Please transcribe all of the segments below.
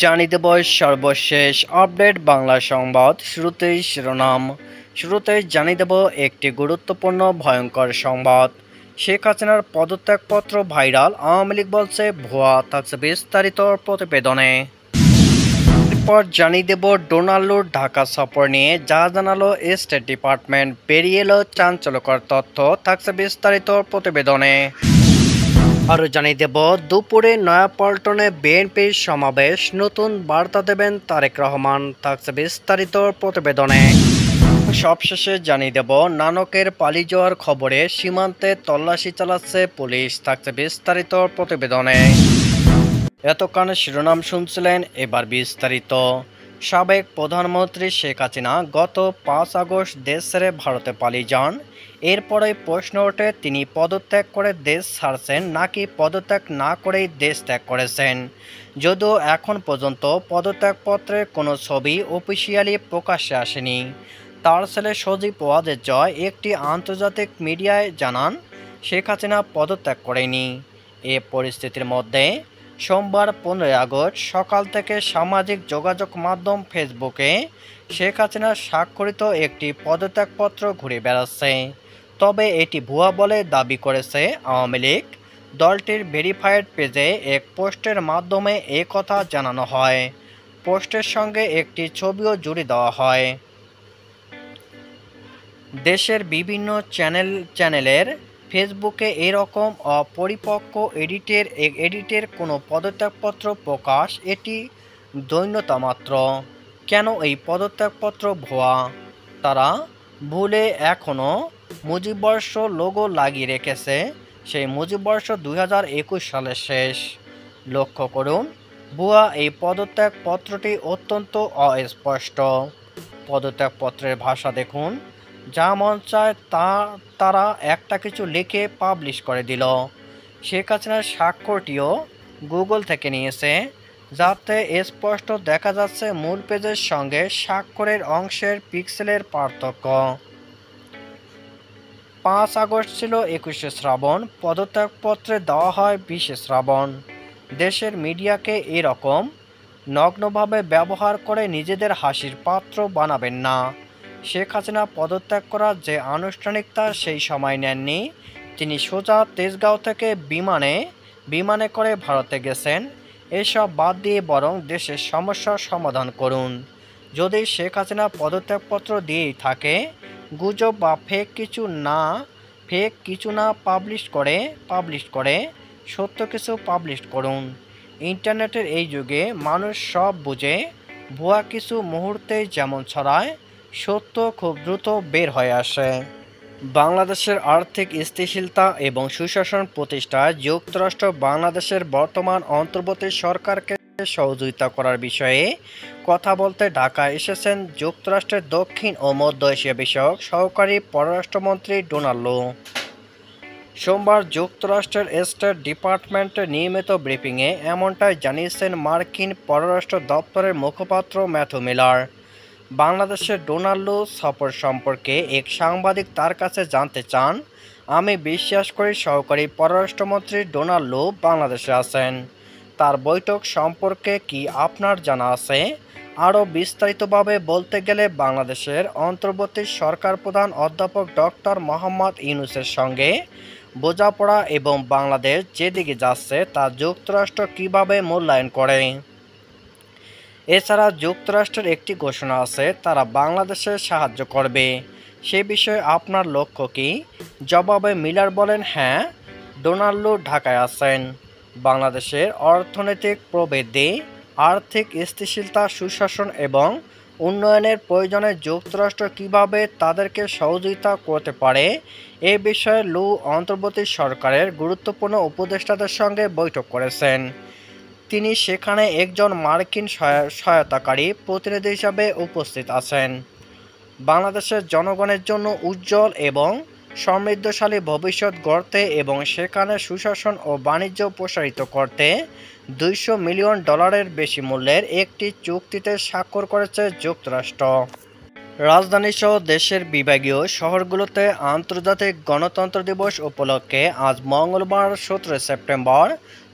জানিয়ে দেব সর্বশেষ আপডেট বাংলা সংবাদ। শুরুতেই শিরোনাম। শুরুতেই জানিয়ে দেব একটি গুরুত্বপূর্ণ ভয়ঙ্কর সংবাদ। শেখ হাসিনার পদত্যাগপত্র ভাইরাল, আওয়ামী লীগ বলছে ভুয়া। থাকছে বিস্তারিত প্রতিবেদনে। এরপর জানিয়ে দেব ডোনাল্ডোর ঢাকা সফর নিয়ে যা জানালো স্টেট ডিপার্টমেন্ট, বেরিয়ে এলো চাঞ্চল্যকর তথ্য। থাকছে বিস্তারিত প্রতিবেদনে। আরও জানিয়ে দেব দুপুরে নয়াপল্টনে বিএনপির সমাবেশ, নতুন বার্তা দেবেন তারেক রহমান। থাকছে বিস্তারিত প্রতিবেদনে। সবশেষে জানিয়ে দেব নানকের পালিয়ে যাওয়ার খবরে সীমান্তে তল্লাশি চালাচ্ছে পুলিশ। থাকছে বিস্তারিত প্রতিবেদনে। এতক্ষণ শিরোনাম শুনছিলেন, এবার বিস্তারিত। সাবেক প্রধানমন্ত্রী শেখ হাসিনা গত ৫ আগস্ট দেশ ছেড়ে ভারতে পালিয়ে যান। এরপরে প্রশ্ন ওঠে, তিনি পদত্যাগ করে দেশ ছাড়ছেন নাকি পদত্যাগ না করেই দেশ ত্যাগ করেছেন। যদিও এখন পর্যন্ত পদত্যাগপত্রের কোনো ছবি অফিসিয়ালি প্রকাশ্যে আসেনি। তার ছেলে সজীব ওয়াজেদ জয় একটি আন্তর্জাতিক মিডিয়ায় জানান, শেখ হাসিনা পদত্যাগ করেনি। এ পরিস্থিতির মধ্যে সোমবার 15 আগস্ট সকাল থেকে সামাজিক যোগাযোগ মাধ্যম ফেসবুকে শেখ হাসিনার স্বাক্ষরিত একটি পদত্যাগপত্র ঘুরে বেড়াচ্ছে। তবে এটি ভুয়া বলে দাবি করেছে আওয়ামী লীগ। দলটির ভেরিফাইড পেজে এক পোস্টের মাধ্যমে এ কথা জানানো হয়। পোস্টের সঙ্গে একটি ছবিও জুড়ে দেওয়া হয়। দেশের বিভিন্ন চ্যানেলের ফেসবুকে এরকম অপরিপক্ক এডিটের কোনো পদত্যাগপত্র প্রকাশ, এটি দৈন্যতা মাত্র। কেন এই পদত্যাগপত্র ভুয়া? তারা ভুলে এখনও মুজিববর্ষ লোগো লাগিয়ে রেখেছে। সেই মুজিববর্ষ 2021 সালের শেষ। লক্ষ্য করুন, ভুয়া এই পদত্যাগপত্রটি অত্যন্ত অস্পষ্ট। পদত্যাগপত্রের ভাষা দেখুন, যা মন চায় তারা একটা কিছু লিখে পাবলিশ করে দিল। শেখ হাসিনার স্বাক্ষরটিও গুগল থেকে নিয়েছে, যাতে স্পষ্ট দেখা যাচ্ছে মূল পেজের সঙ্গে স্বাক্ষরের অংশের পিক্সেলের পার্থক্য। 5 আগস্ট ছিল 21শে শ্রাবণ, পদত্যাগপত্রে দেওয়া হয় 20শে শ্রাবণ। দেশের মিডিয়াকে এরকম নগ্নভাবে ব্যবহার করে নিজেদের হাসির পাত্র বানাবেন না। শেখ হাসিনা পদত্যাগ করার যে আনুষ্ঠানিকতা সেই সময় নেননি। তিনি সোজা তেজগাঁও থেকে বিমানে করে ভারতে গেছেন। এসব বাদ দিয়ে বরং দেশের সমস্যার সমাধান করুন। যদি শেখ হাসিনা পদত্যাগপত্র দিয়েই থাকে, গুজব বা ফেক কিছু না পাবলিশ করে সত্য কিছু পাবলিশ করুন। ইন্টারনেটের এই যুগে মানুষ সব বুঝে। ভুয়া কিছু মুহূর্তেই যেমন ছড়ায়, সত্য খুব দ্রুত বের হয়ে আসে। বাংলাদেশের আর্থিক স্থিতিশীলতা এবং সুশাসন প্রতিষ্ঠায় যুক্তরাষ্ট্র বাংলাদেশের বর্তমান অন্তর্বর্তী সরকারকে সহযোগিতা করার বিষয়ে কথা বলতে ঢাকায় এসেছেন যুক্তরাষ্ট্রের দক্ষিণ ও মধ্য এশিয়া বিষয়ক সহকারী পররাষ্ট্রমন্ত্রী ডোনাল্ডো। সোমবার যুক্তরাষ্ট্রের স্টেট ডিপার্টমেন্টের নিয়মিত ব্রিফিংয়ে এমনটাই জানিয়েছেন মার্কিন পররাষ্ট্র দপ্তরের মুখপাত্র ম্যাথু মিলার। বাংলাদেশের ডোনাল্ডো সফর সম্পর্কে এক সাংবাদিক তার কাছে জানতে চান, আমি বিশ্বাস করি সহকারী পররাষ্ট্রমন্ত্রী ডোনাল্ডো বাংলাদেশে আছেন। তার বৈঠক সম্পর্কে কি আপনার জানা আছে? আরও বিস্তারিতভাবে বলতে গেলে বাংলাদেশের অন্তর্বর্তী সরকার প্রধান অধ্যাপক ডক্টর মোহাম্মদ ইউনূসের সঙ্গে বোঝাপড়া এবং বাংলাদেশ যেদিকে যাচ্ছে তা যুক্তরাষ্ট্র কীভাবে মূল্যায়ন করে। এছাড়া যুক্তরাষ্ট্রের একটি ঘোষণা আছে, তারা বাংলাদেশে সাহায্য করবে। সে বিষয়ে আপনার লক্ষ্য কী? জবাবে মিলার বলেন, হ্যাঁ, ডোনাল্ডো ঢাকায় আছেন। বাংলাদেশের অর্থনৈতিক প্রবৃদ্ধি, আর্থিক স্থিতিশীলতা, সুশাসন এবং উন্নয়নের প্রয়োজনে যুক্তরাষ্ট্র কীভাবে তাদেরকে সহযোগিতা করতে পারে এ বিষয়ে লু অন্তর্বর্তী সরকারের গুরুত্বপূর্ণ উপদেষ্টাদের সঙ্গে বৈঠক করেছেন। তিনি সেখানে একজন মার্কিন সহায়তাকারী প্রতিনিধি হিসাবে উপস্থিত আছেন। বাংলাদেশের জনগণের জন্য উজ্জ্বল এবং সমৃদ্ধশালী ভবিষ্যৎ গড়তে এবং সেখানে সুশাসন ও বাণিজ্য প্রসারিত করতে $200 মিলিয়ন বেশি মূল্যের একটি চুক্তিতে স্বাক্ষর করেছে যুক্তরাষ্ট্র। রাজধানীসহ দেশের বিভাগীয় শহরগুলোতে আন্তর্জাতিক গণতন্ত্র দিবস উপলক্ষে আজ মঙ্গলবার 17 সেপ্টেম্বর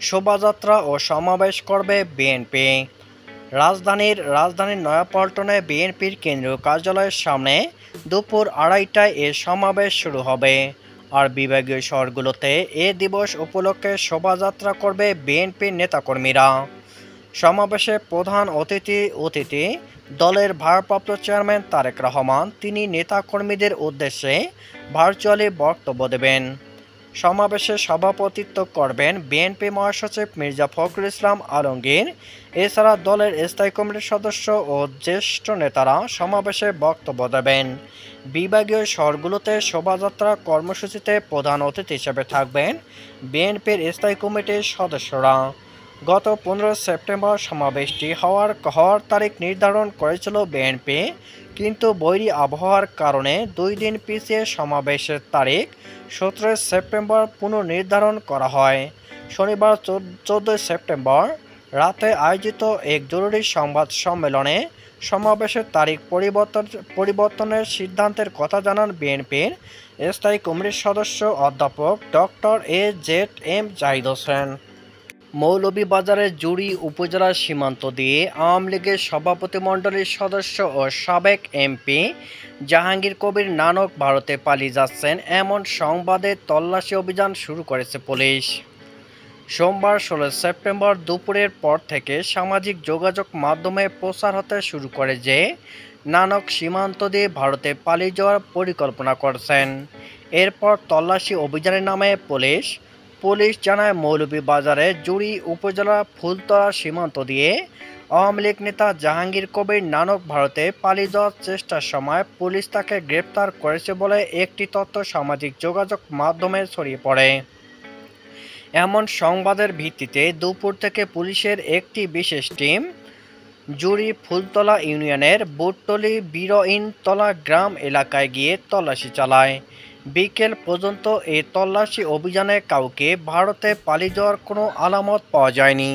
শোভাযাত্রা ও সমাবেশ করবে বিএনপি। রাজধানীর নয়াপল্টনে বিএনপির কেন্দ্রীয় কার্যালয়ের সামনে দুপুর 2:30টায় এ সমাবেশ শুরু হবে। আর বিভাগীয় শহরগুলোতে এ দিবস উপলক্ষে শোভাযাত্রা করবে বিএনপির নেতাকর্মীরা। সমাবেশে প্রধান অতিথি দলের ভারপ্রাপ্ত চেয়ারম্যান তারেক রহমান। তিনি নেতাকর্মীদের উদ্দেশ্যে ভার্চুয়ালি বক্তব্য দেবেন। সমাবেশে সভাপতিত্ব করবেন বিএনপি মহাসচিব মির্জা ফখরুল ইসলাম আলমগীর। এছাড়া দলের স্থায়ী কমিটির সদস্য ও জ্যেষ্ঠ নেতারা সমাবেশে বক্তব্য দেবেন। বিভাগীয় শহরগুলোতে শোভাযাত্রা কর্মসূচিতে প্রধান অতিথি হিসেবে থাকবেন বিএনপির স্থায়ী কমিটির সদস্যরা। গত 15 সেপ্টেম্বর সমাবেশটি হওয়ার তারিখ নির্ধারণ করেছিল বিএনপি, কিন্তু বৈরী আবহাওয়ার কারণে 2 দিন পিছিয়ে সমাবেশের তারিখ 17 সেপ্টেম্বর পুনর্নির্ধারণ করা হয়। শনিবার 14 সেপ্টেম্বর রাতে আয়োজিত এক জরুরি সংবাদ সম্মেলনে সমাবেশের তারিখ পরিবর্তনের সিদ্ধান্তের কথা জানান বিএনপির স্থায়ী কমিটির সদস্য অধ্যাপক ডক্টর AZM জাহিদ হোসেন। মৌলভীবাজারের জুড়ী উপজেলার সীমান্ত দিয়ে আওয়ামী লীগের সভাপতিমণ্ডলীর সদস্য ও সাবেক এমপি জাহাঙ্গীর কবির নানক ভারতে পালিয়ে যাচ্ছেন এমন সংবাদে তল্লাশি অভিযান শুরু করেছে পুলিশ। সোমবার 16 সেপ্টেম্বর দুপুরের পর থেকে সামাজিক যোগাযোগ মাধ্যমে প্রচার হতে শুরু করে যে নানক সীমান্ত দিয়ে ভারতে পালিয়ে যাওয়ার পরিকল্পনা করছেন। এরপর তল্লাশি অভিযানের নামে পুলিশ জানায় মৌলভীবাজারের জুড়ী উপজেলা ফুলতলা সীমান্ত দিয়ে আওয়ামী লীগ নেতা জাহাঙ্গীর কবির নানক ভারতে পালিয়ে যাওয়ার চেষ্টার সময় পুলিশ তাকে গ্রেপ্তার করেছে বলে একটি তথ্য সামাজিক যোগাযোগ মাধ্যমে ছড়িয়ে পড়ে। এমন সংবাদের ভিত্তিতে দুপুর থেকে পুলিশের একটি বিশেষ টিম জুড়ী ফুলতলা ইউনিয়নের বুটতলী বিরইনতলা গ্রাম এলাকায় গিয়ে তল্লাশি চালায়। বিকেল পর্যন্ত এই তল্লাশি অভিযানে কাউকে ভারতে পালিয়ে যাওয়ার কোনো আলামত পাওয়া যায়নি।